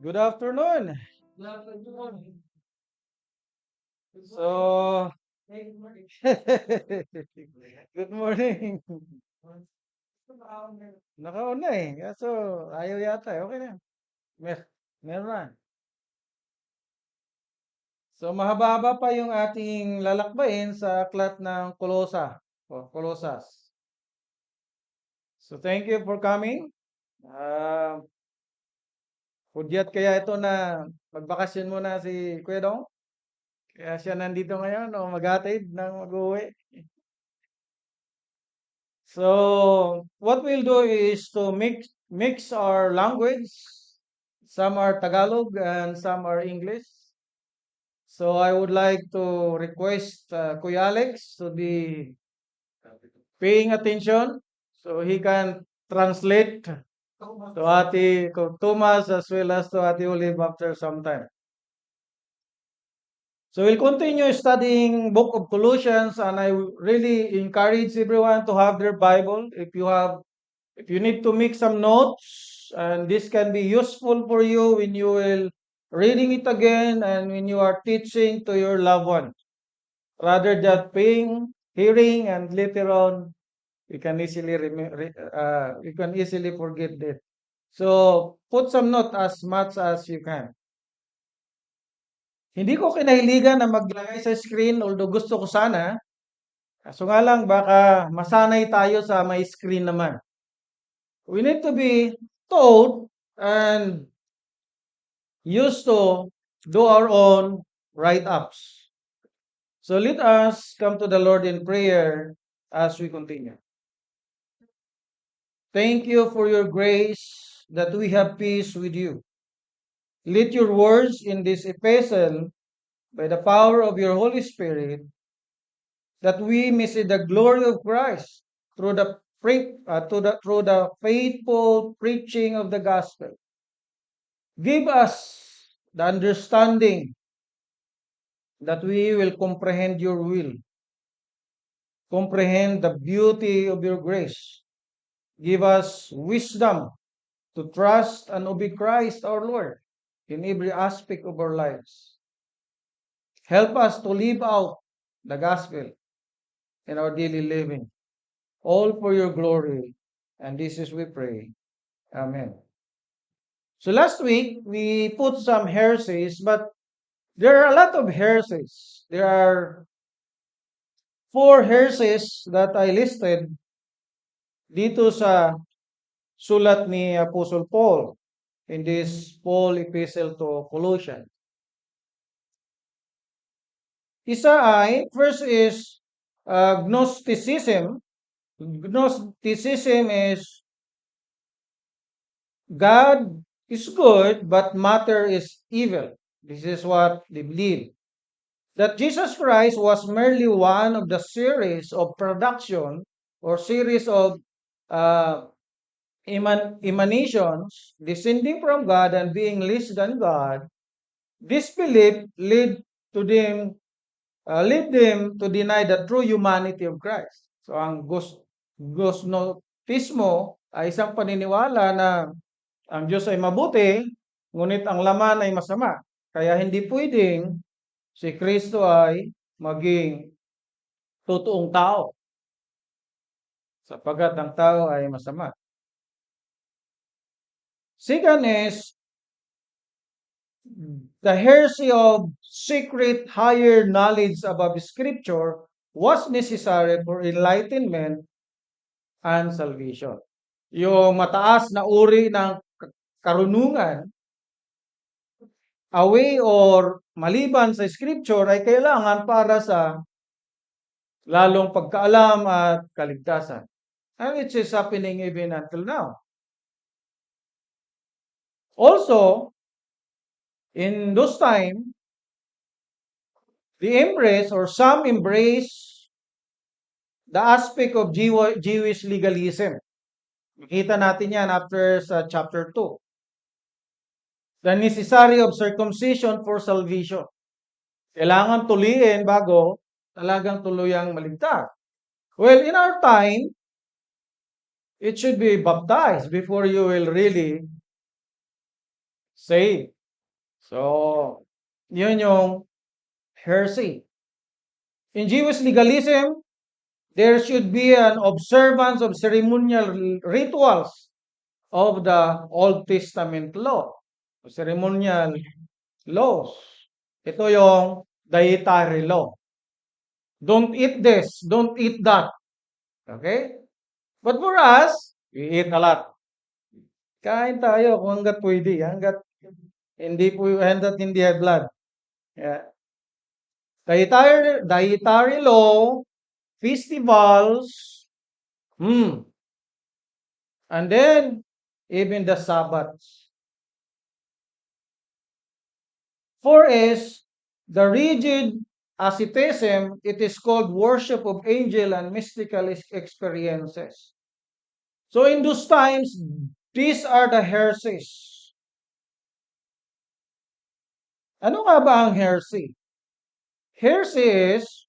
Good afternoon. So, good morning. Nakauna eh. Kaso, ayaw yata eh. Okay na. Mer meron na. So, mahaba-haba pa yung ating lalakbayin sa aklat ng Kolosa o Kolosas. So, thank you for coming. Hudyat kaya ito na magbakasyon muna si Kuya Dong. Kaya siya nandito ngayon o maghatid ng mag-uwi. So, what we'll do is to mix our language. Some are Tagalog and some are English. So, I would like to request Kuya Alex to be paying attention so he can translate to Ate Thomas as well as to Ate Olive after some time. So we'll continue studying book of Colossians, and I really encourage everyone to have their Bible. If you need to make some notes, and this can be useful for you when you will reading it again and when you are teaching to your loved ones, rather than hearing, and later on you can easily forget that. So put some note as much as you can. Hindi ko kinahiligan na maglagay sa screen, although gusto ko sana. Kaso nga lang, baka masanay tayo sa may screen naman. We need to be taught and used to do our own write-ups. So let us come to the Lord in prayer as we continue. Thank you for your grace that we have peace with you. Let your words in this epistle, by the power of your Holy Spirit, that we may see the glory of Christ through through the faithful preaching of the gospel. Give us the understanding that we will comprehend your will, comprehend the beauty of your grace. Give us wisdom to trust and obey Christ our Lord in every aspect of our lives. Help us to live out the gospel in our daily living, all for your glory. And this is we pray. Amen. So last week, we put some heresies, but there are a lot of heresies. There are 4 heresies that I listed dito sa sulat ni Apostle Paul in this Paul epistle to Colossians. First is Gnosticism. Gnosticism is God is good, but matter is evil. This is what they believe. That Jesus Christ was merely one of the series of production or series of uh, emanations descending from God and being less than God. This belief led them to deny the true humanity of Christ. So ang Gnostismo ay isang paniniwala na ang Diyos ay mabuti, ngunit ang laman ay masama. Kaya hindi pwedeng si Kristo ay maging totoong tao, sapagkat ang tao ay masama. Second is the heresy of secret higher knowledge above Scripture was necessary for enlightenment and salvation. Yung mataas na uri ng karunungan, away or maliban sa Scripture, ay kailangan para sa lalong pagkaalam at kaligtasan. And it is happening even until now. Also, in those time, some embrace the aspect of Jewish legalism. Makita natin yan after sa chapter 2. The necessary of circumcision for salvation. Kailangan tuliin bago talagang tuluyang maligtas. Well, in our time, it should be baptized before you will really save. So, yun yung heresy. In Jewish legalism, there should be an observance of ceremonial rituals of the Old Testament law. Ceremonial laws. Ito yung dietary law. Don't eat this, don't eat that. Okay? But for us, we eat a lot. Kain tayo kung hanggat pwede, hanggat hindi high blood. Yeah. Dietary law, festivals, and then even the Sabbaths. For is the rigid asceticism, it is called worship of angel and mystical experiences. So in those times, these are the heresies. Ano nga ba ang heresy? Heresy is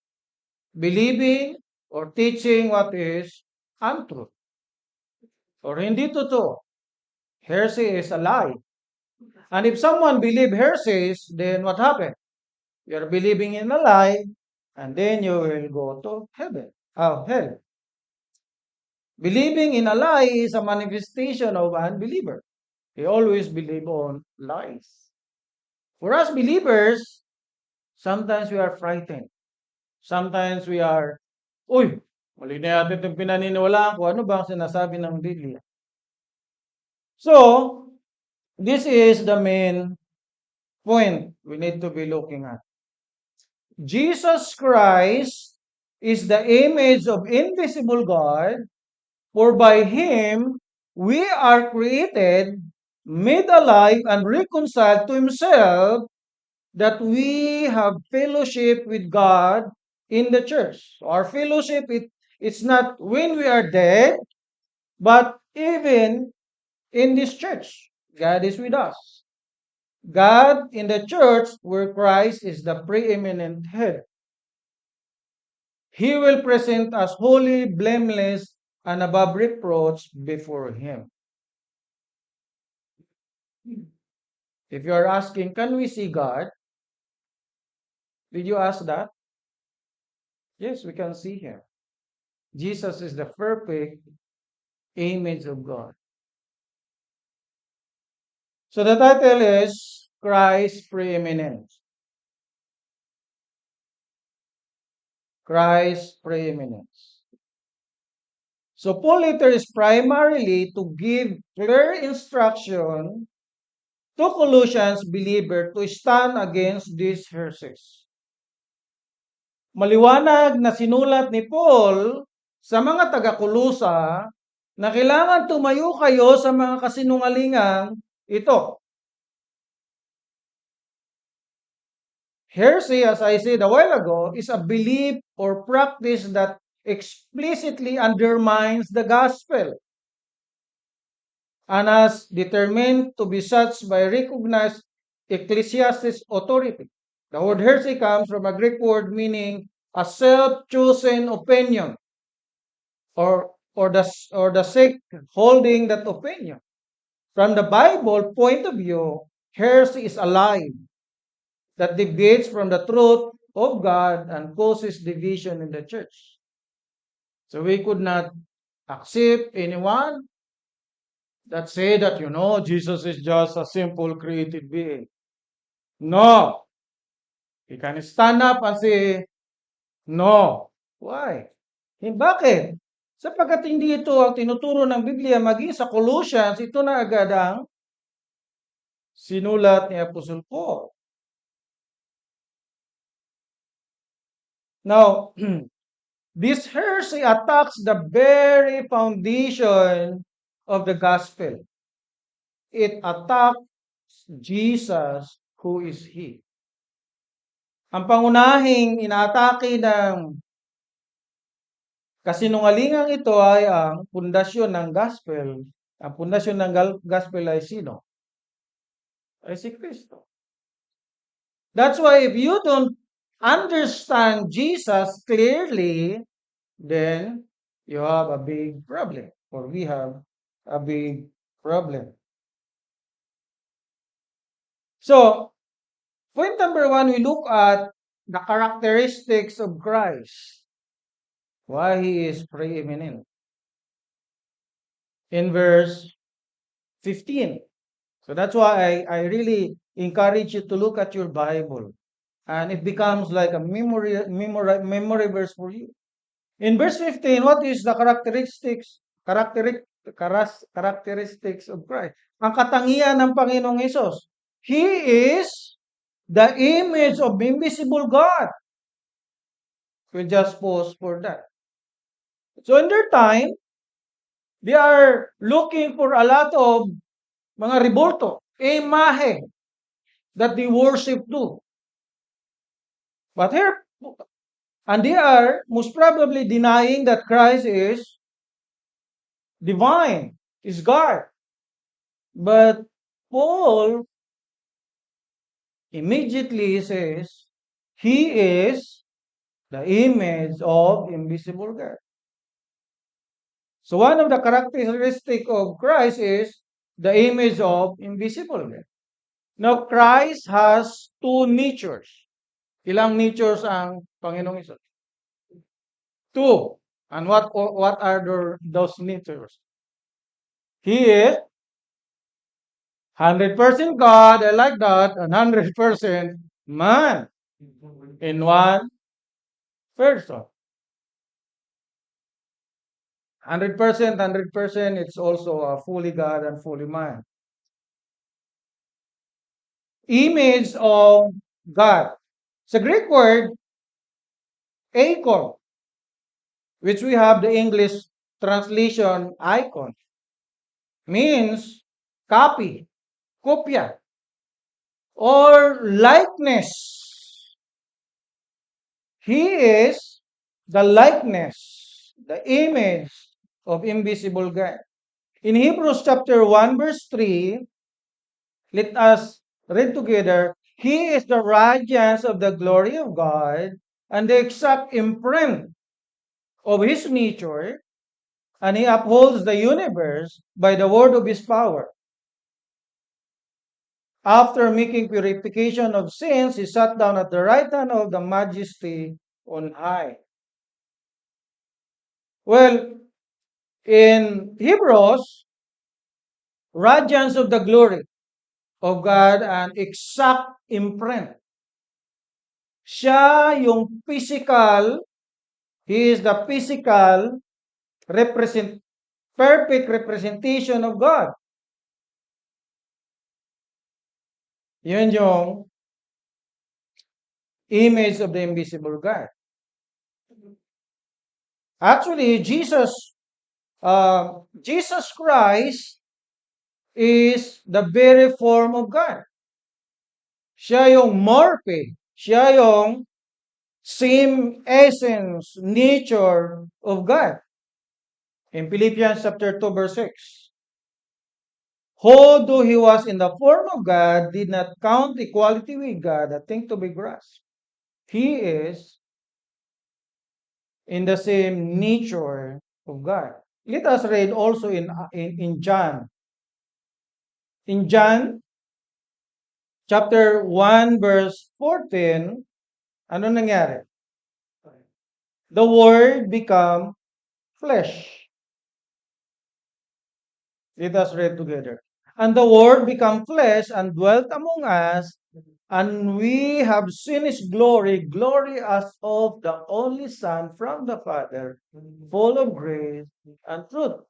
believing or teaching what is untrue or hindi totoo. Heresy is a lie. And if someone believe heresies, then what happened? You're believing in a lie, and then you will go to heaven. Hell. Believing in a lie is a manifestation of unbeliever. They always believe on lies. For us believers, sometimes we are frightened. Sometimes we are, uy, mali na natin itong pinaniniwalaan ko. Ano ba ang sinasabi ng Biblia? So, this is the main point we need to be looking at. Jesus Christ is the image of invisible God, for by Him we are created, made alive, and reconciled to Himself, that we have fellowship with God in the church. So our fellowship, it's not when we are dead, but even in this church. God is with us. God in the church where Christ is the preeminent head. He will present us holy, blameless, and above reproach before Him. If you are asking, can we see God? Did you ask that? Yes, we can see Him. Jesus is the perfect image of God. So the title is Christ's preeminence. Christ's preeminence. So Paul later is primarily to give clear instruction to Colossians believer to stand against these heresies. Maliwanag na sinulat ni Paul sa mga taga-Kolosa na kailangan tumayo kayo sa mga kasinungalingang ito. Heresy, as I said a while ago, is a belief or practice that explicitly undermines the gospel and is determined to be such by recognized ecclesiastic authority. The word heresy comes from a Greek word meaning a self-chosen opinion or the sect holding that opinion. From the Bible point of view, heresy is a lie that deviates from the truth of God and causes division in the church. So we could not accept anyone that say that, Jesus is just a simple created being. No. We can stand up and say, no. Why? Bakit? Sapagkat hindi ito ang tinuturo ng Biblia, maging sa Colossians, ito na agad ang sinulat ni Apostle Paul. Now, this heresy attacks the very foundation of the gospel. It attacks Jesus, who is He. Ang pangunahing inaatake ng kasinungalingang ito ay ang pundasyon ng gospel. Ang pundasyon ng gospel ay sino? Ay si Kristo. That's why if you don't understand Jesus clearly, then you have a big problem, or we have a big problem. So, Point number one, we look at the characteristics of Christ. Why he is preeminent. In verse 15. So that's why I really encourage you to look at your Bible. And it becomes like a memory verse for you. In verse 15, what is the characteristics of Christ? Ang katangian ng Panginoong Hesus. He is the image of invisible God. We just pause for that. So in their time, they are looking for a lot of mga rebulto, imahe that they worship to. But here, and they are most probably denying that Christ is divine, is God. But Paul immediately says, he is the image of invisible God. So one of the characteristics of Christ is the image of invisible God. Now, Christ has two natures. Ilang natures ang Panginoong Hesus? Two. And what are those natures? He is 100% God, I like that, and 100% man in one person. 100%, it's also a fully God and fully man. Image of God. It's a Greek word, icon, which we have the English translation icon, means copy, kopya, or likeness. He is the likeness, the image of invisible God. In Hebrews chapter 1 verse 3, let us read together, he is the radiance of the glory of God and the exact imprint of his nature, and he upholds the universe by the word of his power. After making purification of sins, he sat down at the right hand of the majesty on high. Well, in Hebrews, radiance of the glory of God and exact imprint. Siya yung physical, he is the physical perfect representation of God. Yun yung image of the invisible God. Actually, Jesus Christ is the very form of God. Siya yung morphe. Siya yung same essence, nature of God. In Philippians chapter 2 verse 6. Although he was in the form of God, did not count equality with God a thing to be grasped. He is in the same nature of God. Let us read also in John. In John chapter 1 verse 14, ano nangyari? The Word become flesh. Let us read together. And the Word become flesh and dwelt among us, and we have seen his glory, glory as of the only Son from the Father, full of grace and truth.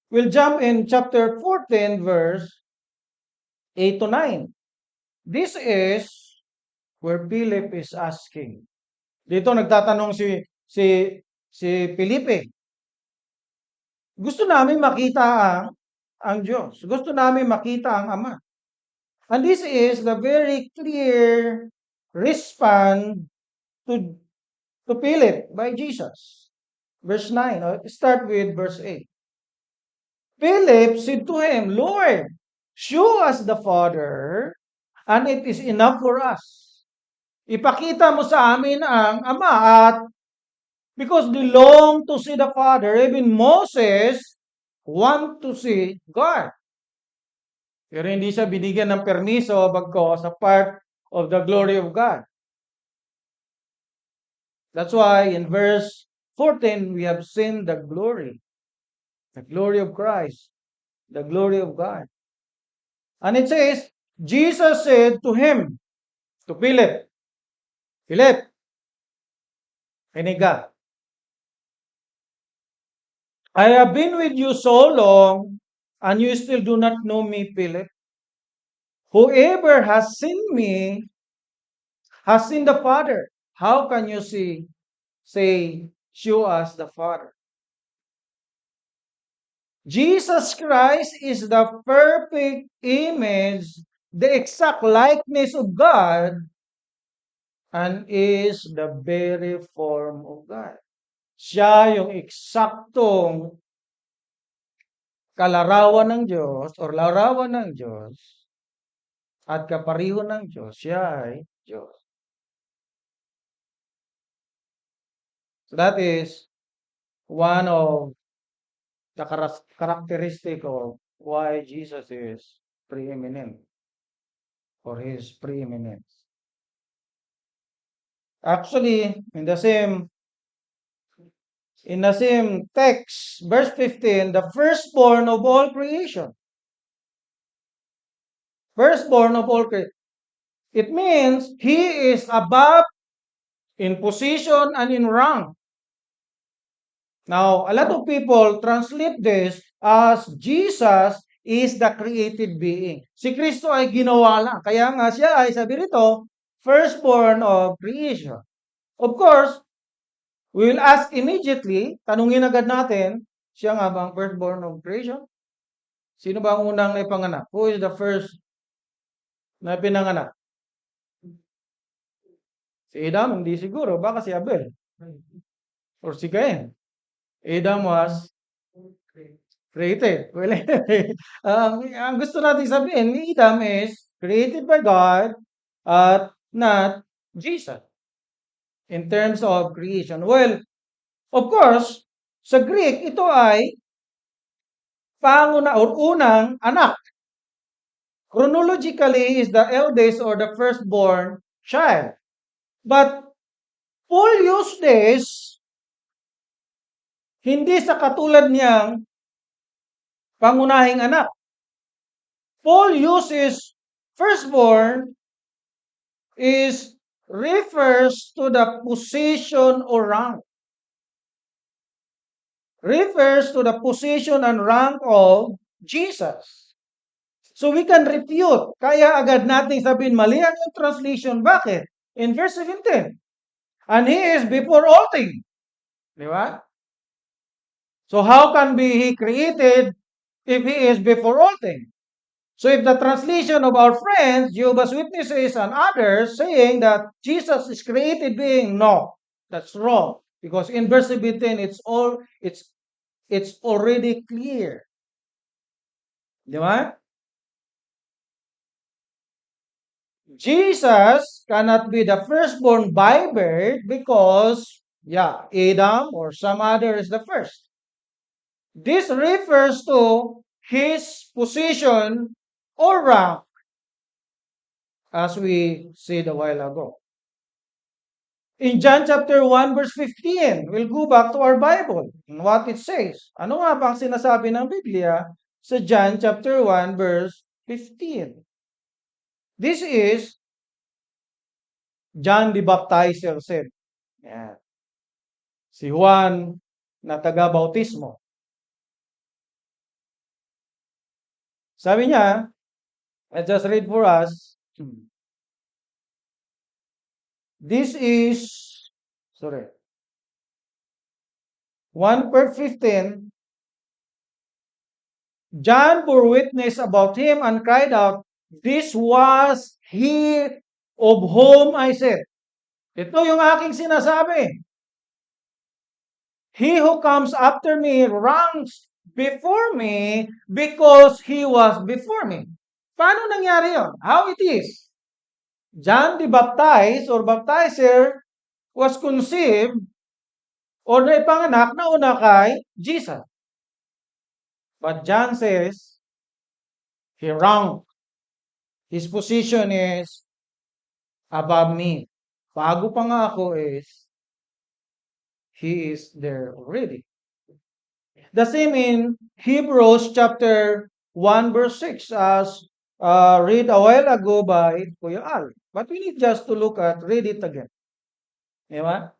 We'll jump in chapter 14, verse 8 to 9. This is where Philip is asking. Dito nagtatanong si Felipe. Gusto namin makita ang Diyos. Gusto namin makita ang Ama. And this is the very clear response to Philip by Jesus. Verse 9. Start with verse 8. Philip said to him, Lord, show us the Father, and it is enough for us. Ipakita mo sa amin ang Ama, at because they long to see the Father, even Moses want to see God. Pero hindi siya binigyan ng permiso bagko sa part of the glory of God. That's why in verse 14, we have seen the glory of Christ, the glory of God. And it says, Jesus said to him, to Philip, Philip, Iniga, I have been with you so long, and you still do not know me, Philip. Whoever has seen me has seen the Father. How can you say, show us the Father? Jesus Christ is the perfect image, the exact likeness of God, and is the very form of God. Siya yung eksaktong kalarawan ng Diyos or larawan ng Diyos at kapariho ng Diyos. Siya ay Diyos. So that is one of the characteristic of why Jesus is preeminent or his preeminence. Actually, in the same text, verse 15, the firstborn of all creation. Firstborn of all creation. It means he is above in position and in rank. Now, a lot of people translate this as Jesus is the created being. Si Kristo ay ginawa lang. Kaya nga siya ay, sabi rito, firstborn of creation. Of course, we will ask immediately, tanungin agad natin, siya nga ba ang firstborn of creation? Sino ba ang unang naipanganak? Who is the first na pinanganak? Si Adam, hindi siguro. Baka si Abel. Or si Cain. Adam was created. Well, ang gusto natin sabihin, ni Adam is created by God at not Jesus in terms of creation. Well, of course, sa Greek, ito ay panguna or unang anak. Chronologically is the eldest or the firstborn child. But Paul used this hindi sa katulad niyang pangunahing anak. Paul uses firstborn is refers to the position or rank. Refers to the position and rank of Jesus. So we can refute. Kaya agad nating sabihin, mali ang translation. Bakit? In verse 17. And he is before all things. Di ba? So how can be he created if he is before all things? So if the translation of our friends, Jehovah's Witnesses and others saying that Jesus is created being, no, that's wrong. Because in verse 17, it's already clear. Di ba? Jesus cannot be the firstborn by birth because, Adam or some other is the first. This refers to his position or rank, as we said a while ago. In John chapter 1 verse 15, we'll go back to our Bible and what it says. Ano nga bang sinasabi ng Biblia sa John chapter 1 verse 15? This is John the Baptizer said. Yan. Si Juan na taga-bautismo. Sabi niya, let's just read for us. This is, 1 verse 15. John bore witness about him and cried out, this was he of whom I said. Ito yung aking sinasabi. He who comes after me ranks before me because he was before me. Paano nangyari yun? How it is? John the Baptizer or Baptizer was conceived or naipanganak na una kay Jesus. But John says, He rank. His position is above me. Bago pa nga ako is, He is there already. The same in Hebrews chapter 1 verse 6 as read a while ago by Kuya Al. But we need just to read it again. Di ba?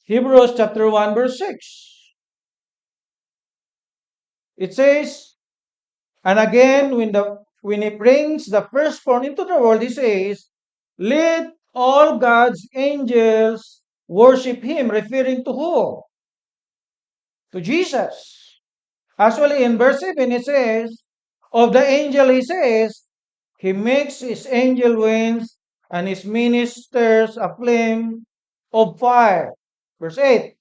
Hebrews chapter 1 verse 6. It says, and again, when he brings the firstborn into the world, he says, let all God's angels worship him, referring to who? To Jesus. Actually, in verse 7, it says, of the angel, he says, he makes his angel winds and his ministers a flame of fire. Verse 8,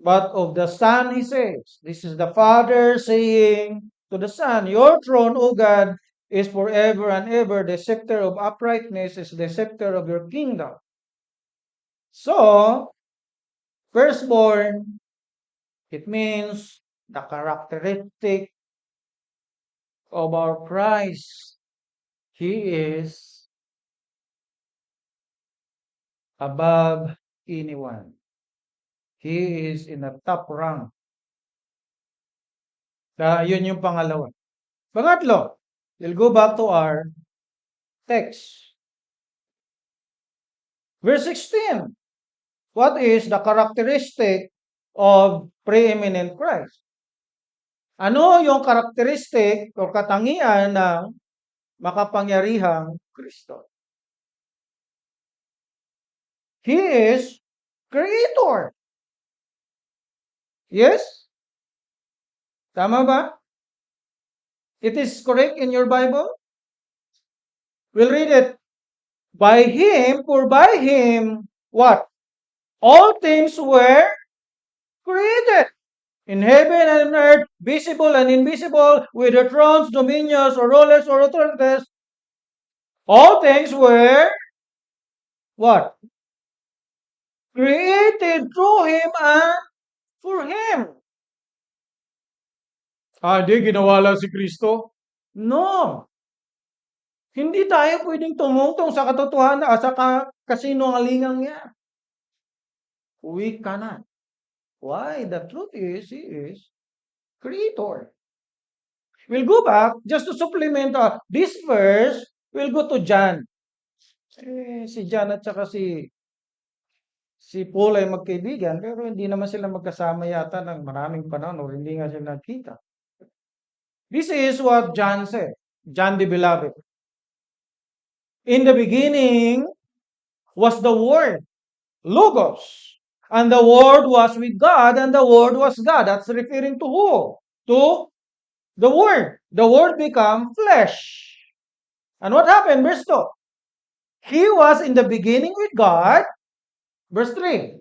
but of the Son, he says, this is the Father saying to the Son, your throne, O God, is forever and ever. The scepter of uprightness is the scepter of your kingdom. So, firstborn, it means the characteristic of our Christ. He is above anyone. He is in the top rank. Yun yung pangalawa. Pangatlo, we'll go back to our text. Verse 16. What is the characteristic of preeminent Christ? Ano yung karakteristik o katangian ng makapangyarihang Kristo? He is creator. Yes? Tama ba? It is correct in your Bible? We'll read it. By him, for by him, what? All things were created. In heaven and on earth, visible and invisible, whether thrones, dominions, or rulers, or authorities, all things were what? Created through him and for him. Di ginawa lang si Kristo? No. Hindi tayo pwedeng tumungtong sa katotohanan sa kasinungalingang niya. We cannot. Why? The truth is, he is creator. We'll go back just to supplement this verse. We'll go to John. Si John at saka si Paul ay magkaibigan, pero hindi naman sila magkasama yata ng maraming panahon o hindi nga sila nagkita. This is what John said, John the Beloved. In the beginning was the Word, Logos, and the Word was with God, and the Word was God. That's referring to who? To the Word. The Word became flesh. And what happened? Verse 2. He was in the beginning with God. Verse 3.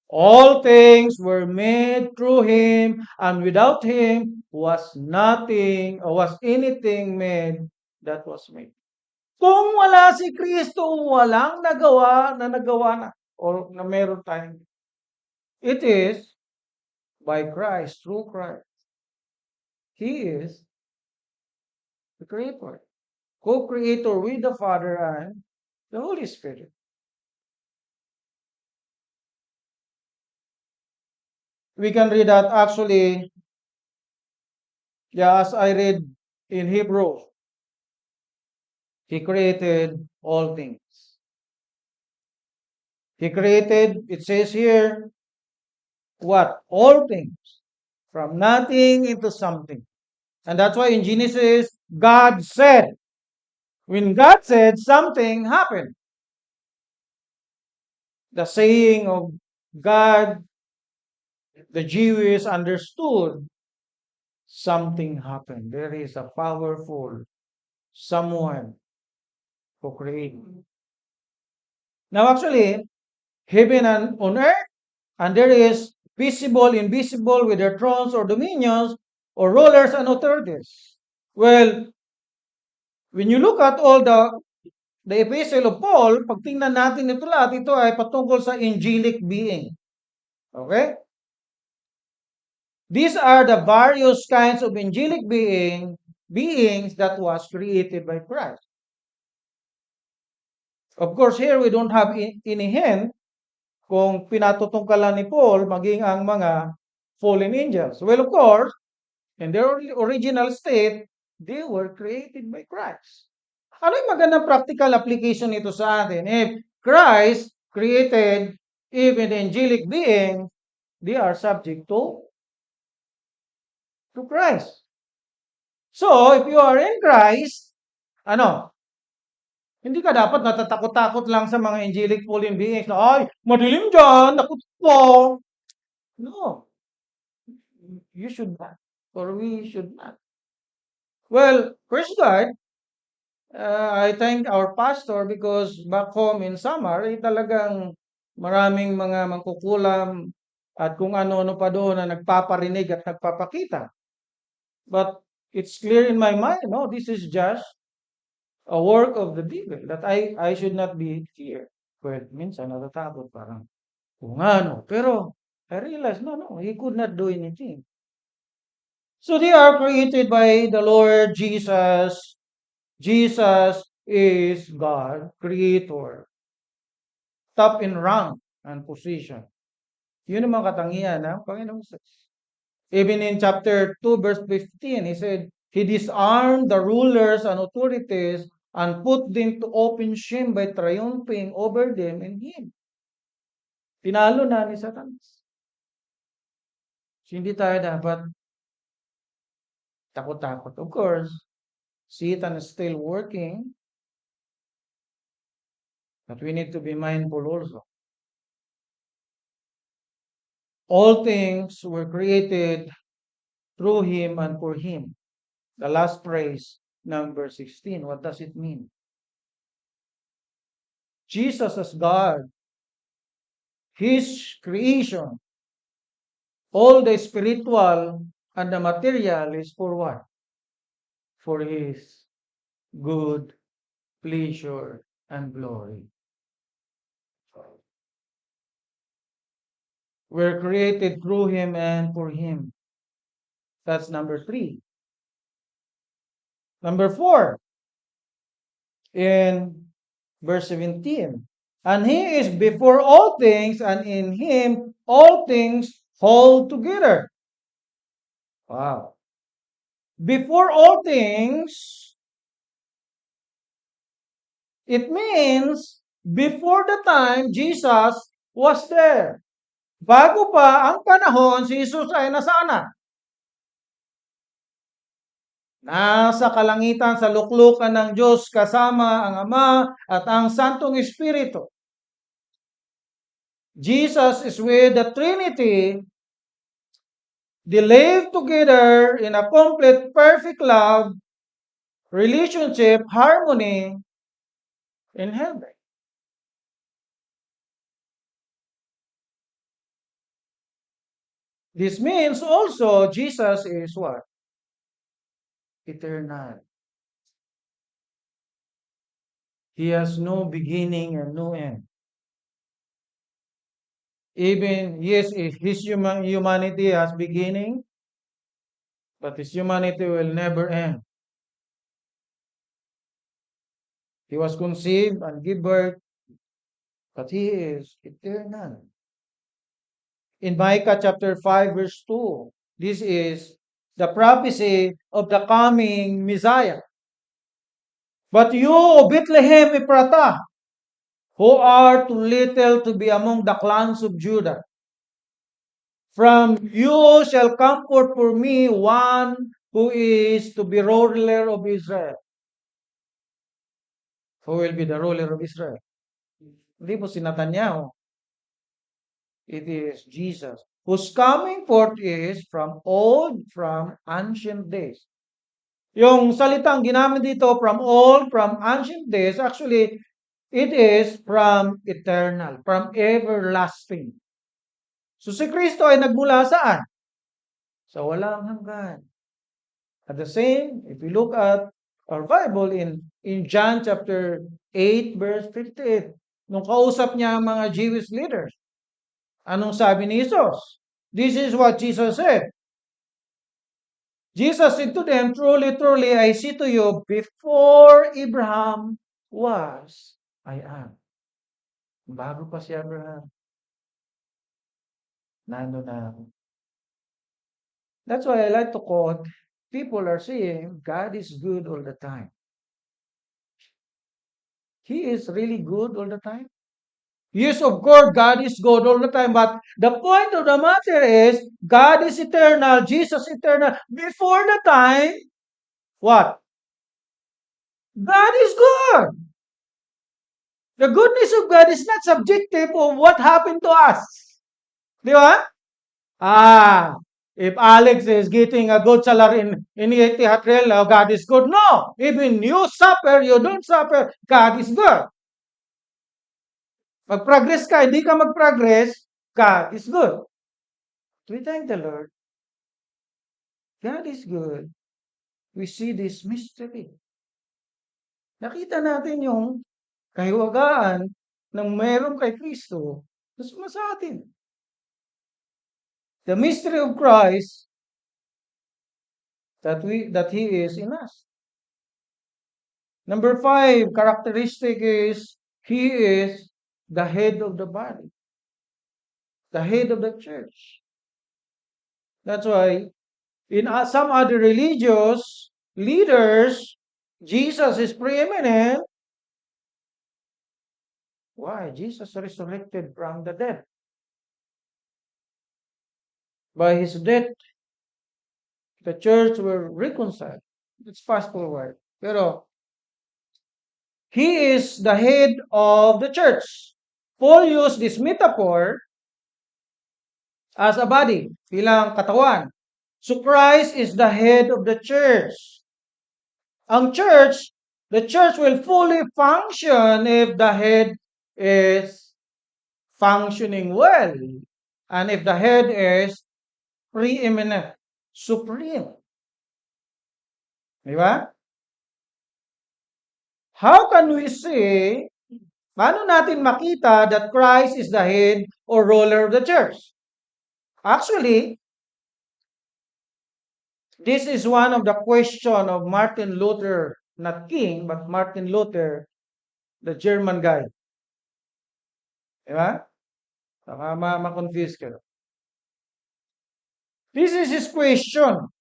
All things were made through him, and without him was nothing, or was anything made that was made. Kung wala si Kristo, walang nagawa na, or na meron tayong. It is by Christ, through Christ. He is the Creator, co-creator with the Father and the Holy Spirit. We can read that actually, as I read in Hebrew. He created all things. He created, it says here, what? All things. From nothing into something. And that's why in Genesis, God said. When God said, something happened. The saying of God, the Jews understood, something happened. There is a powerful someone who created. Now actually, heaven and on earth, and there is visible, invisible, whether thrones or dominions, or rulers and authorities. Well, when you look at all the epistle of Paul, pag tingnan natin ito lahat, ito ay patungkol sa angelic being. Okay? These are the various kinds of angelic beings that was created by Christ. Of course, here we don't have any hint kung pinatutungkalan ni Paul maging ang mga fallen angels. Well, of course, in their original state, they were created by Christ. Ano yung magandang practical application nito sa atin? If Christ created even the angelic beings, they are subject to Christ. So, if you are in Christ, ano? Hindi ka dapat natatakot-takot lang sa mga angelic fallen beings na, ay, madilim dyan, takot po. No, you should not. Or we should not. Well, praise God, I thank our pastor because back home in Samar, talagang maraming mga mangkukulam at kung ano-ano pa doon na nagpaparinig at nagpapakita. But it's clear in my mind, no, this is just a work of the devil that I should not be here. Well, minsan natatakot parang kung ano. Pero I realized, no, he could not do anything. So they are created by the Lord Jesus. Jesus is God, Creator, top in rank and position. Yun ang mga katangian ng Panginoong Jesus. Even in chapter 2, verse 15, he said, He disarmed the rulers and authorities and put them to open shame by triumphing over them in Him. Tinalo na ni Satanas. So, hindi tayo dapat takot-takot. Of course, Satan is still working, but we need to be mindful also. All things were created through Him and for Him. The last phrase, number 16, what does it mean? Jesus as God, His creation, all the spiritual and the material is for what? For His good pleasure and glory. We're created through Him and for Him. That's number 3. Number 4, in verse 17. And He is before all things, and in Him all things hold together. Wow. Before all things, it means before the time Jesus was there. Bago pa ang panahon, si Jesus ay nasaan na? Nasa kalangitan sa luklukan ng Diyos kasama ang Ama at ang Santong Espiritu. Jesus is with the Trinity. They live together in a complete, perfect love, relationship, harmony in heaven. This means also Jesus is what? Eternal. He has no beginning and no end. Even, yes, his humanity has beginning, but his humanity will never end. He was conceived and give birth, but he is eternal. In Micah chapter 5, verse 2, this is the prophecy of the coming Messiah. But you, O Bethlehem Ephratah, who are too little to be among the clans of Judah, from you shall come forth for me one who is to be ruler of Israel. Who will be the ruler of Israel? Hindi po si Netanyahu. It is Jesus. Whose coming forth is from ancient days. Yung salitang ginamit dito, from ancient days, actually, it is from eternal, from everlasting. So si Kristo ay nagmula saan? Sa walang hanggan. At the same, if you look at our Bible in John chapter 8, verse 58, nung kausap niya ang mga Jewish leaders, anong sabi ni Jesus? This is what Jesus said. Jesus said to them, truly, truly, I say to you, before Abraham was, I am. Bago pa si Abraham, nando na ako. That's why I like to quote, people are saying God is good all the time. He is really good all the time. Yes, of course, God is good all the time. But the point of the matter is, God is eternal, Jesus eternal. Before the time, what? God is good. The goodness of God is not subjective of what happened to us. Di ba? Ah, if Alex is getting a good salary in Etihad Rail, God is good. No, even you suffer, you don't suffer, God is good. Mag-progress ka, hindi ka mag-progress, God is good. We thank the Lord. God is good. We see this mystery. Nakita natin yung kahiwagaan ng meron kay Kristo sa atin. The mystery of Christ that He is in us. Number 5 characteristic is He is the head of the body, the head of the church. That's why in some other religious leaders, Jesus is preeminent. Why? Jesus resurrected from the dead. By His death, the church were reconciled. Let's fast forward. Pero He is the head of the church. Paul used this metaphor as a body, bilang katawan. So Christ is the head of the church. Ang church, the church will fully function if the head is functioning well. And if the head is preeminent, supreme. Di ba? How can we say, paano natin makita that Christ is the head or ruler of the church? Actually, this is one of the question of Martin Luther, not King, but Martin Luther, the German guy. Di ba? Saka ma-confuse ka. This is his question.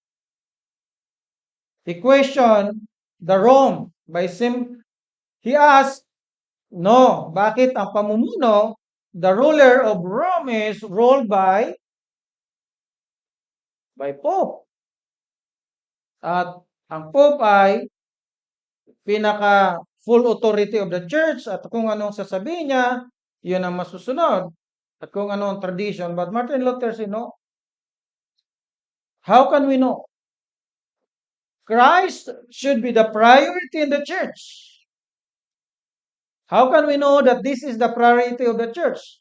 He questioned the Rome he asked, no, bakit ang pamumuno, the ruler of Rome is ruled by Pope. At ang Pope ay pinaka full authority of the church at kung anong sasabihin niya, yun ang masusunod. At kung ano ang tradition. But Martin Luther said, no. How can we know? Christ should be the priority in the church. How can we know that this is the priority of the church?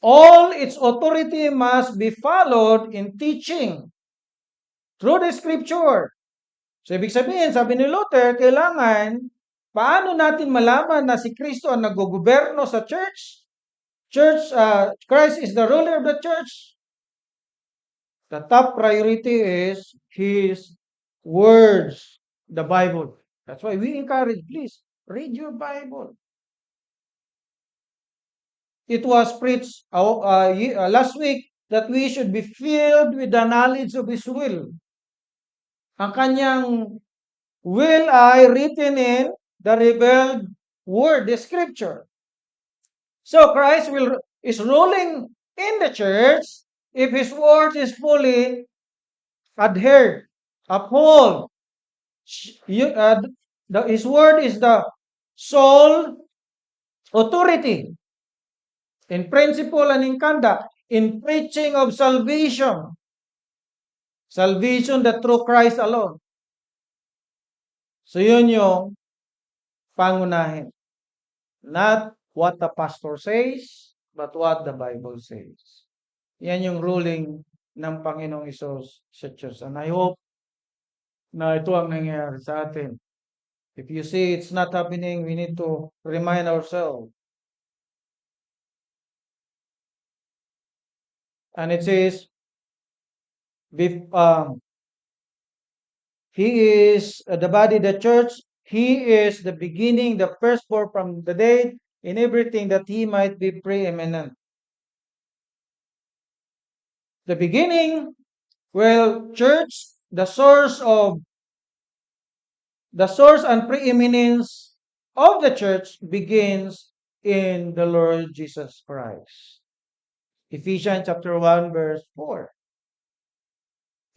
All its authority must be followed in teaching through the scripture. So, ibig sabihin, sabi ni Luther, kailangan, paano natin malaman na si Kristo ang nag-gobyerno sa church? Christ is the ruler of the church. The top priority is His words, the Bible. That's why we encourage, please, read your Bible. It was preached last week that we should be filled with the knowledge of His will. Ang kanyang will ay written in the revealed word, the scripture. So Christ is ruling in the church if His word is fully adhered, upheld. His word is the sole authority in principle and in conduct, in preaching of salvation. Salvation that through Christ alone. So yun yung pangunahin. Not what the pastor says, but what the Bible says. Yan yung ruling ng Panginoong Isus sa church. And I hope na ito ang nangyayari sa atin. If you see it's not happening, we need to remind ourselves. And it says, He is the body, the church. He is the beginning, the firstborn from the dead, in everything that he might be preeminent. The beginning, well, church, the source and preeminence of the church begins in the Lord Jesus Christ. Ephesians chapter 1, verse 4.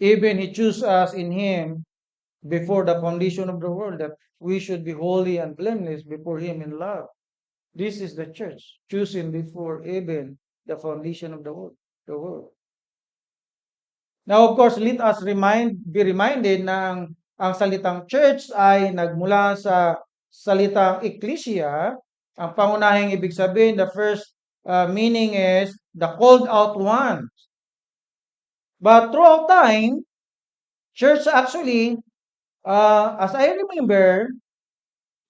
Even he chose us in him before the foundation of the world, that we should be holy and blameless before him in love. This is the church, chosen before even the foundation of the world. The world. Now, of course, let us be reminded na ang salitang church ay nagmula sa salitang ecclesia. Ang pangunahing ibig sabihin, the first meaning is the called out ones. But throughout time, church actually, as I remember,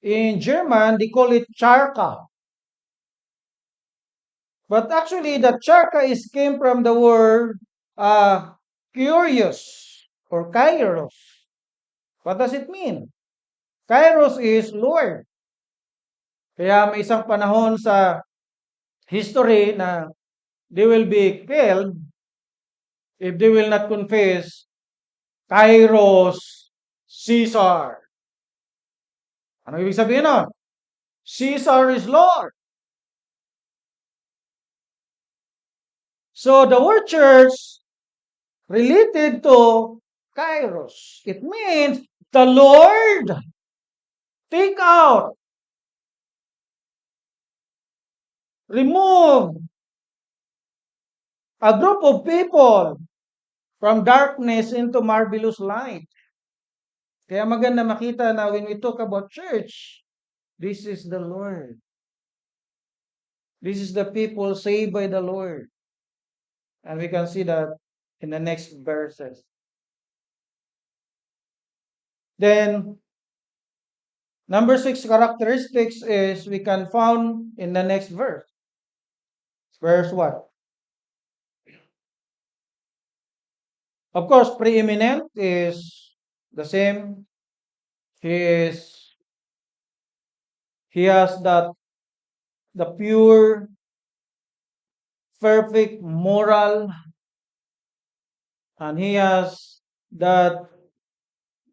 in German, they call it Charka. But actually, the Charka came from the word curious or kairos. What does it mean? Kairos is Lord. Kaya may isang panahon sa history na they will be killed if they will not confess Kairos Caesar. Ano ibig sabihin nun? Caesar is Lord. So the word church related to Kairos. It means the Lord take out, remove a group of people from darkness into marvelous light. Kaya maganda makita na when we talk about church, this is the Lord. This is the people saved by the Lord. And we can see that in the next verses. Then, number 6 characteristics is we can found in the next verse. Verse what? Of course, preeminent is the same. He has the pure, perfect moral, and he has that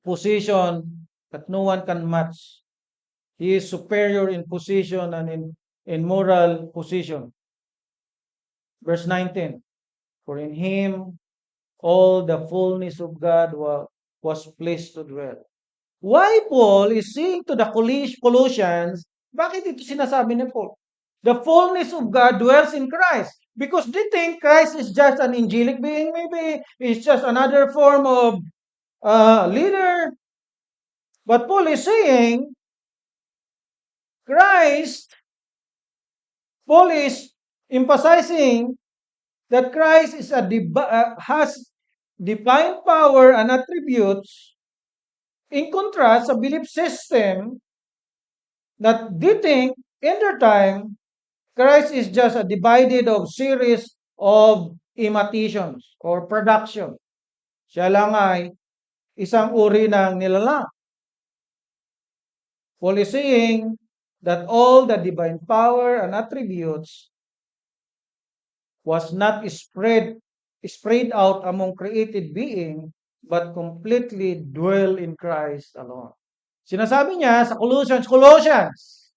position that no one can match. He is superior in position and in moral position. Verse 19, for in him all the fullness of God was pleased to dwell. Why Paul is saying to the Colossians, bakit ito sinasabi ni Paul? The fullness of God dwells in Christ. Because they think Christ is just an angelic being, maybe it's just another form of leader. But Paul is saying, Paul is emphasizing that Christ is has divine power and attributes, in contrast sa belief system that they think in their time Christ is just a divided of series of imitations or production. Siya lang ay isang uri ng nilalang. Paul is saying that all the divine power and attributes was not spread out among created being, but completely dwell in Christ alone. Sinasabi niya sa Colossians,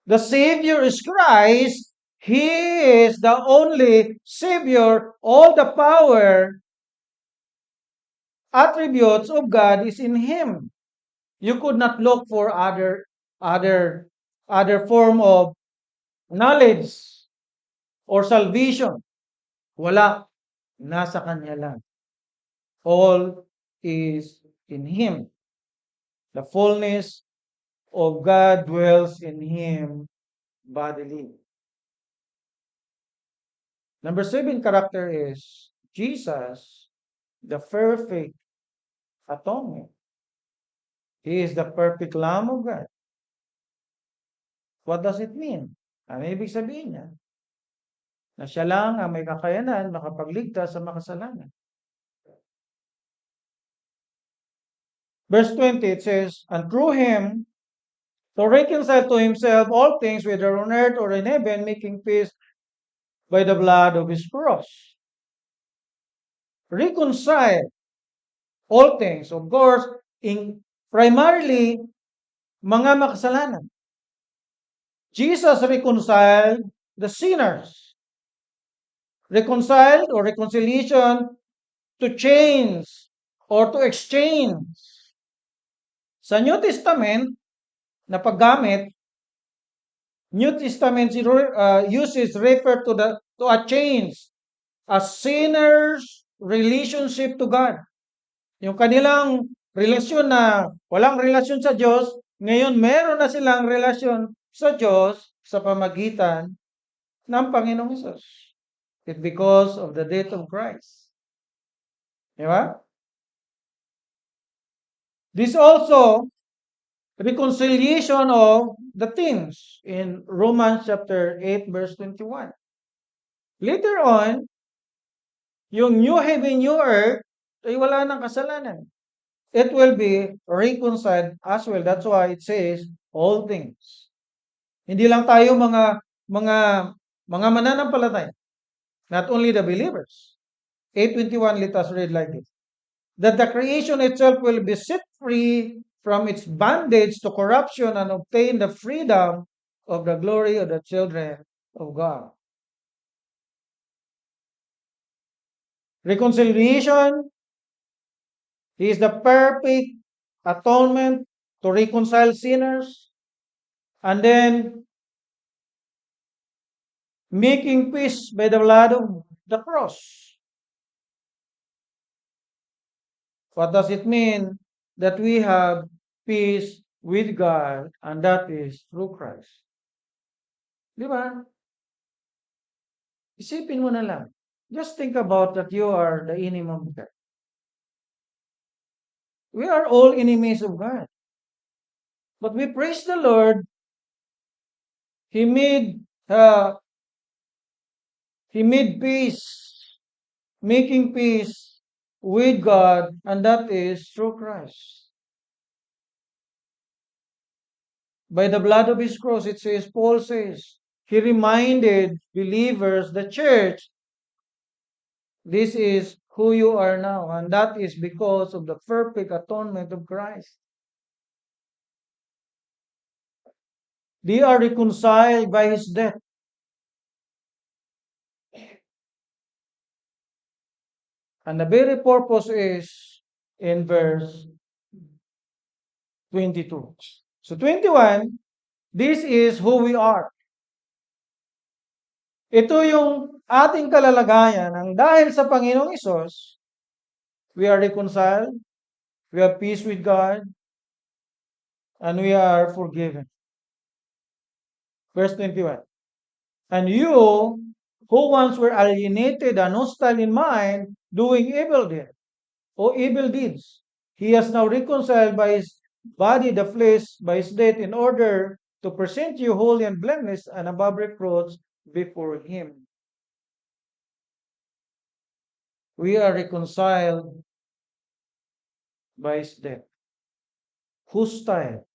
the Savior is Christ. He is the only Savior. All the power, attributes of God is in Him. You could not look for other form of knowledge or salvation. Wala. Nasa Kanya lang. All is in Him. The fullness of God dwells in Him bodily. Number 7 character is Jesus, the perfect atonement. He is the perfect Lamb of God. What does it mean? Ano ibig sabihin niya? Na siya lang ang may kakayanan makapagligtas sa makasalanan. Verse 20, it says, and through him to reconcile to himself all things, whether on earth or in heaven, making peace by the blood of his cross. Reconcile all things. Of course, primarily, mga makasalanan. Jesus reconciled the sinners. Reconciled or reconciliation to change or to exchange. Sa New Testament, na paggamit, New Testament uses refer to a change, a sinner's relationship to God. Yung kanilang relasyon na walang relasyon sa Diyos, ngayon meron na silang relasyon sa Diyos sa pamagitan ng Panginoong Hesus. It's because of the death of Christ. Di ba? This also reconciliation of the things in Romans chapter 8 verse 21. Later on, yung new heaven, new earth, ay wala ng kasalanan. It will be reconciled as well. That's why it says all things. Hindi lang tayo mga mananampalataya. Not only the believers. 8:21, let us read like this. That the creation itself will be set free from its bondage to corruption and obtain the freedom of the glory of the children of God. Reconciliation is the perfect atonement to reconcile sinners, and then making peace by the blood of the cross. What does it mean? That we have peace with God, and that is through Christ. Di ba? Isipin mo na lang. Just think about that you are the enemy of God. We are all enemies of God. But we praise the Lord. He made peace, making peace with God, and that is through Christ. By the blood of his cross, it says, Paul says, he reminded believers, the church, this is who you are now, and that is because of the perfect atonement of Christ. They are reconciled by his death. And the very purpose is in verse 22. So 21, this is who we are. Ito yung ating kalalagayan ang dahil sa Panginoong Hesus, we are reconciled, we have peace with God, and we are forgiven. Verse 21. And you, who once were alienated and hostile in mind, doing evil deeds, he has now reconciled by his body, the flesh, by his death, in order to present you holy and blameless and above reproach before him. We are reconciled by his death. Hostile,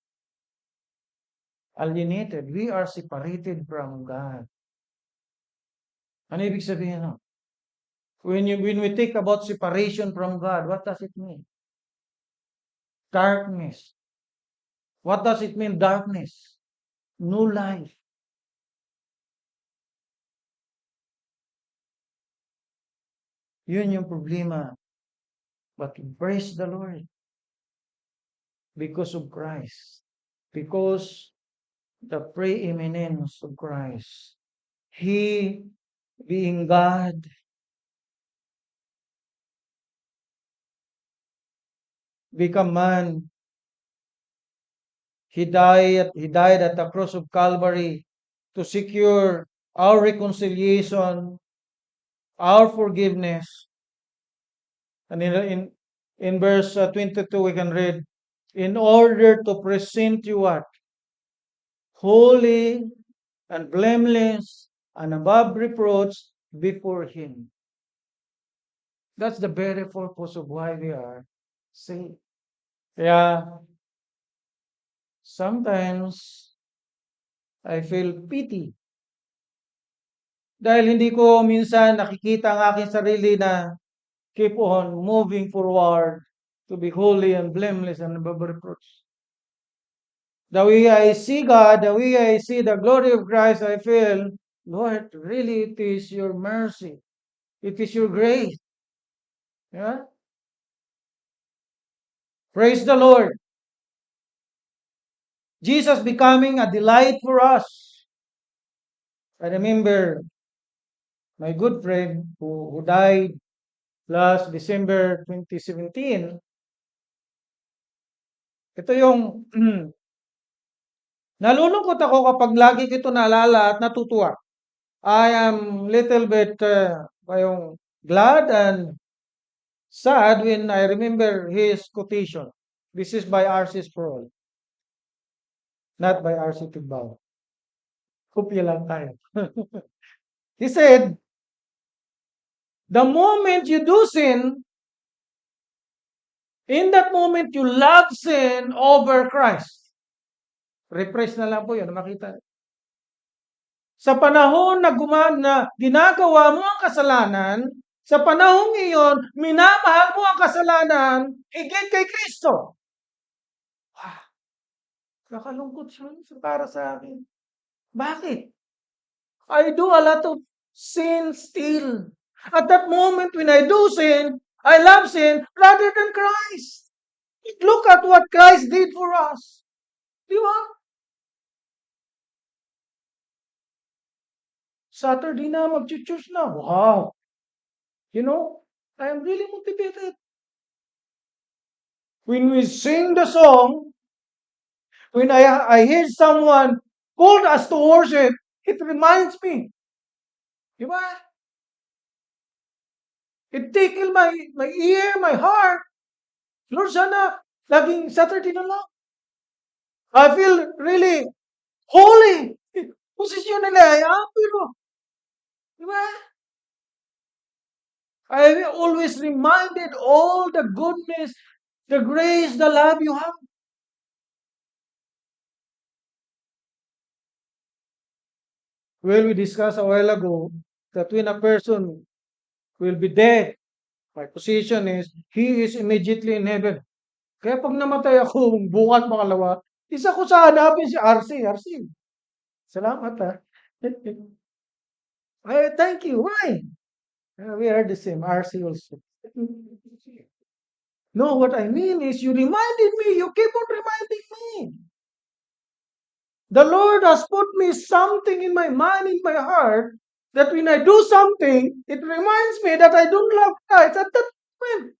alienated, we are separated from God. Ano ibig sabihin nun? When we think about separation from God, what does it mean? Darkness. What does it mean, darkness? No life. Yun yung problema. But praise the Lord. Because of Christ. Because the preeminence of Christ. He, being God, become man. He died at the cross of Calvary to secure our reconciliation, our forgiveness. And in verse 22 we can read, in order to present you what? Holy and blameless and above reproach before him. That's the very purpose of why we are saved. Kaya sometimes I feel pity dahil hindi ko minsan nakikita ang aking sarili na keep on moving forward to be holy and blameless and above reproach. The way I see God, the way I see the glory of Christ, I feel, Lord, really it is your mercy. It is your grace. Yeah? Praise the Lord. Jesus becoming a delight for us. I remember my good friend who died last December 2017. Ito yung nalulungkot ako kapag lagi ko ito naalala at natutuwa. I am little bit yung glad and sad when I remember his quotation. This is by R.C. Sproul, not by R.C. Tigbao. Kopya lang tayo. He said, the moment you do sin, in that moment you love sin over Christ. Refresh na lang po yun, makita. Sa panahon na ginagawa mo ang kasalanan, sa panahong iyon, minamahal mo ang kasalanan higit kay Kristo. Ah, kakalungkot siya para sa akin. Bakit? I do a lot of sin still. At that moment when I do sin, I love sin rather than Christ. Look at what Christ did for us. Di ba? Saturday na, mag-church na. Wow! You know, I am really motivated. When we sing the song, when I hear someone called us to worship, it reminds me. Di ba? It tickle my ear, my heart. Lord, sana laging Saturday na lang. I feel really holy. Posisyon nila ay pero, di ba? I always reminded all the goodness, the grace, the love you have. Well, we discussed a while ago that when a person will be dead, my position is, he is immediately in heaven. Kaya pag namatay ako, bukas makalawa, isa ko sa hanapin si RC. RC, salamat ha. Ay, thank you. Why? We are the same. RC also. No, what I mean is you reminded me. You keep on reminding me. The Lord has put me something in my mind, in my heart, that when I do something, it reminds me that I don't love Christ at that moment.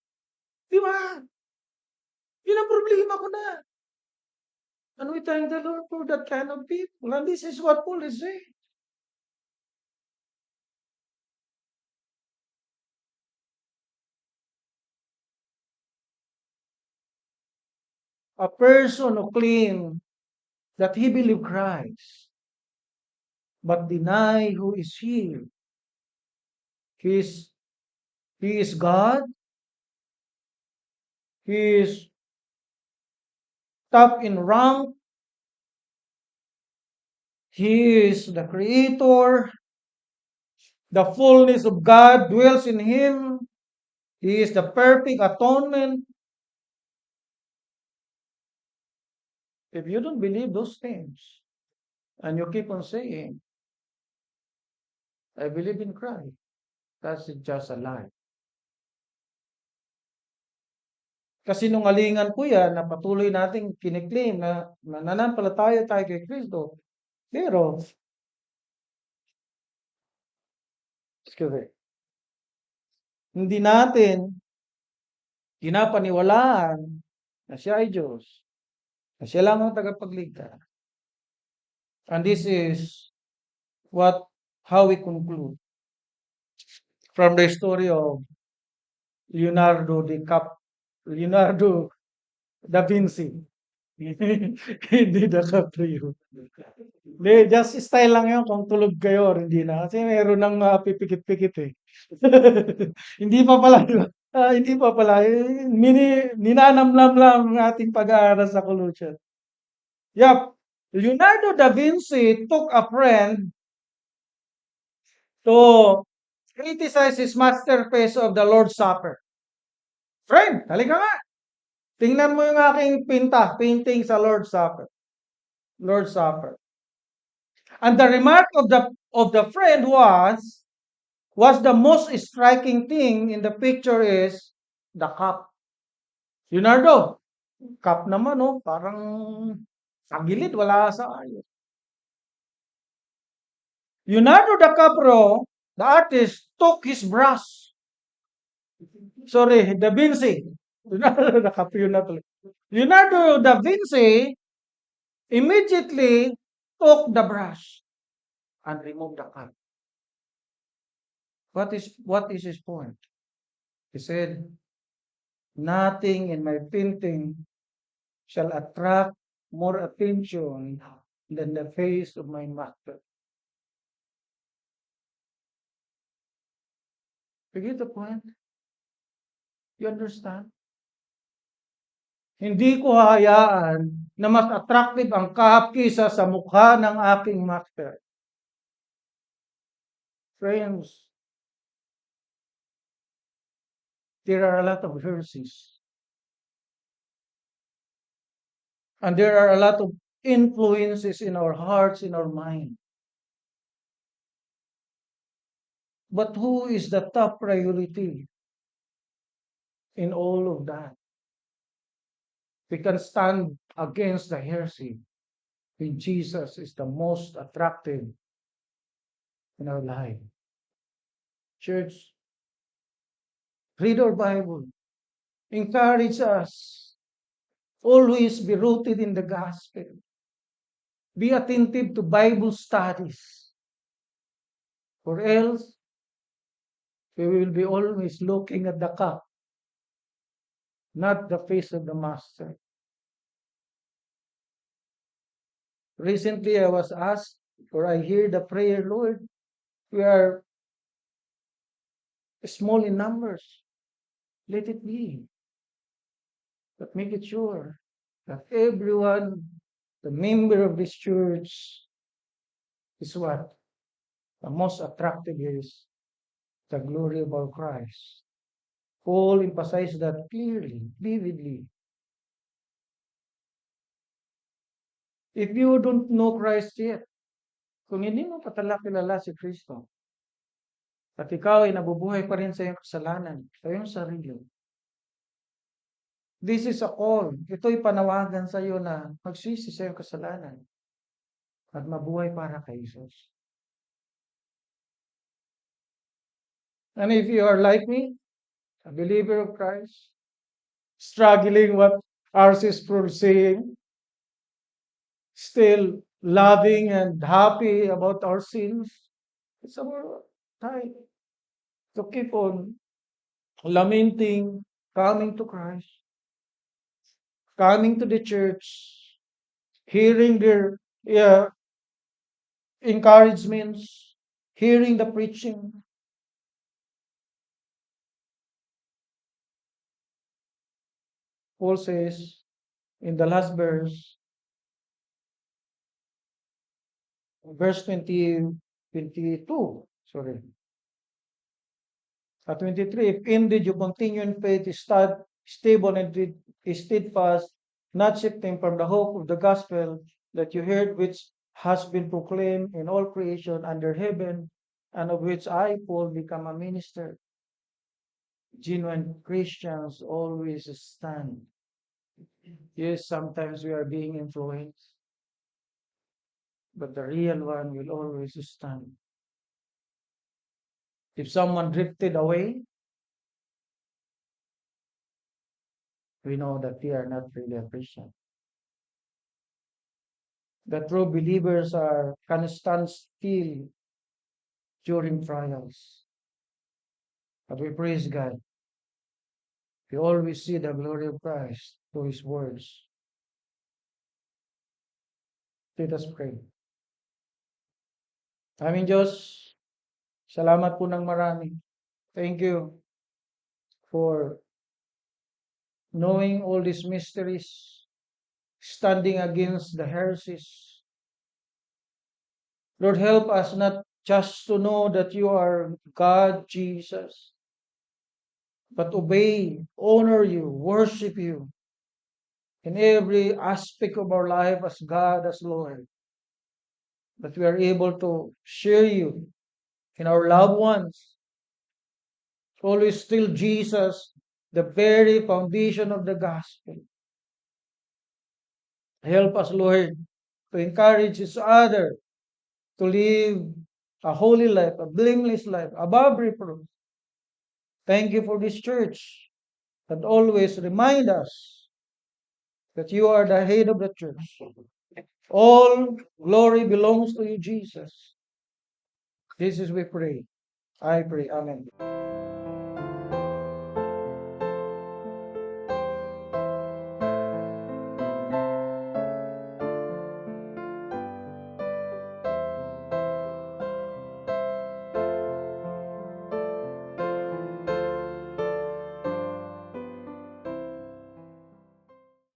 Di ba? Yun ang problema ko na. And we thank the Lord for that kind of people. And this is what Paul is saying. A person who claims that he believes Christ, but deny who is he. He is God. He is top in rank. He is the creator. The fullness of God dwells in him. He is the perfect atonement. If you don't believe those things, and you keep on saying, I believe in Christ, that's just a lie. Kasinungalingan po yan na patuloy nating kiniklaim na nananampalataya tayo kay Kristo. Pero, excuse me, hindi natin pinapaniwalaan na siya ay Diyos, na siya lang ang tagapagligtas. And this is how we conclude from the story of Leonardo da Vinci. Hindi DiCaprio. Hindi, just style lang yun kung tulog kayo or hindi na. Kasi meron ng mga pipikit-pikit eh. Hindi pa pala, di ba? Hindi pa pala, ninanamnam lang ang ating pag-aaral sa Colossians. Yup, Leonardo da Vinci took a friend to criticize his masterpiece of the Lord's Supper. Friend, halika nga. Tingnan mo yung aking painting sa Lord's Supper. Lord's Supper. And the remark of the friend was the most striking thing in the picture is the cup. Leonardo, cup naman, no? Parang sa gilid, wala sa ayos. Leonardo DiCaprio, the artist, took his brush. Sorry, Da Vinci. Leonardo DiCaprio na tuloy. Leonardo da Vinci immediately took the brush and removed the cup. What is his point? He said, nothing in my painting shall attract more attention than the face of my master. You get the point? You understand? Hindi ko hahayaan na mas attractive ang cup kaysa sa mukha ng aking master. Friends, there are a lot of heresies. And there are a lot of influences in our hearts, in our mind. But who is the top priority in all of that? We can stand against the heresy when Jesus is the most attractive in our life. Church, read our Bible. Encourage us. Always be rooted in the gospel. Be attentive to Bible studies. Or else, we will be always looking at the cup, not the face of the master. Recently, I was asked, or I hear the prayer, Lord, we are small in numbers. Let it be. But make it sure that everyone, the member of this church, is what? The most attractive is the glory of our Christ. Paul emphasized that clearly, vividly. If you don't know Christ yet, kung hindi mo patala kilala si Kristo, at ikaw ay nabubuhay pa rin sa iyong kasalanan, sa iyong sarili, this is a call. Ito'y panawagan sa iyo na magsisi sa iyong kasalanan at mabuhay para kay Jesus. And if you are like me, a believer of Christ, struggling what ours is saying, still loving and happy about our sins, it's our time to keep on lamenting, coming to Christ, coming to the church, hearing their encouragements, hearing the preaching. Paul says in the last verse 22, sorry. At 23, if indeed you continue in faith, stable and steadfast, not shifting from the hope of the gospel that you heard, which has been proclaimed in all creation under heaven, and of which I, Paul, become a minister. Genuine Christians always stand. Yes, sometimes we are being influenced, but the real one will always stand. If someone drifted away, we know that they are not really a Christian. The true believers can stand still during trials. But we praise God. We always see the glory of Christ through His words. Let us pray. Aming Diyos, salamat po ng marami. Thank you for knowing all these mysteries, standing against the heresies. Lord, help us not just to know that you are God, Jesus, but obey, honor you, worship you in every aspect of our life as God, as Lord. That we are able to share you in our loved ones. Always still Jesus, the very foundation of the gospel. Help us, Lord, to encourage each other to live a holy life, a blameless life, above reproach. Thank you for this church that always remind us that you are the head of the church. All glory belongs to you, Jesus. This is we pray. I pray. Amen.